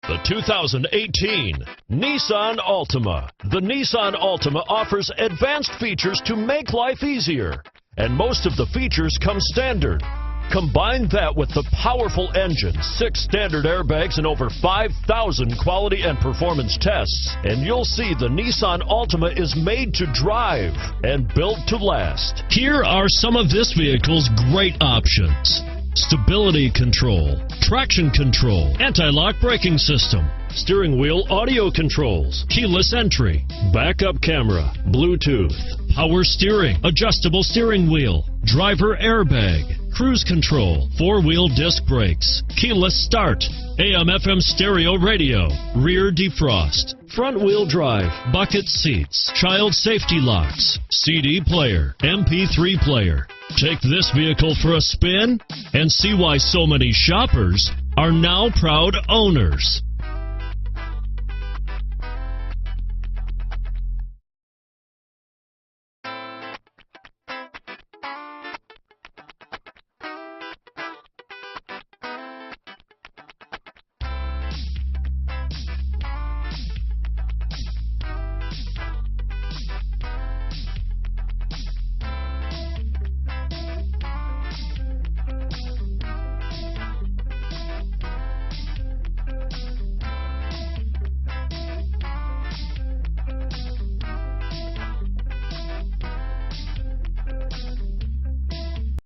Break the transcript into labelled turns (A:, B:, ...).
A: The 2018 Nissan Altima. The Nissan Altima offers advanced features to make life easier, and most of the features come standard. Combine that with the powerful engine, 6 standard airbags, and over 5,000 quality and performance tests, and you'll see the Nissan Altima is made to drive and built to last. Here are some of this vehicle's great options: stability control, traction control, anti-lock braking system, steering wheel audio controls, keyless entry, backup camera, Bluetooth, power steering, adjustable steering wheel, driver airbag, cruise control, 4-wheel disc brakes, keyless start, AM/FM stereo radio, rear defrost, front wheel drive, bucket seats, child safety locks, CD player, MP3 player. Take this vehicle for a spin and see why so many shoppers are now proud owners.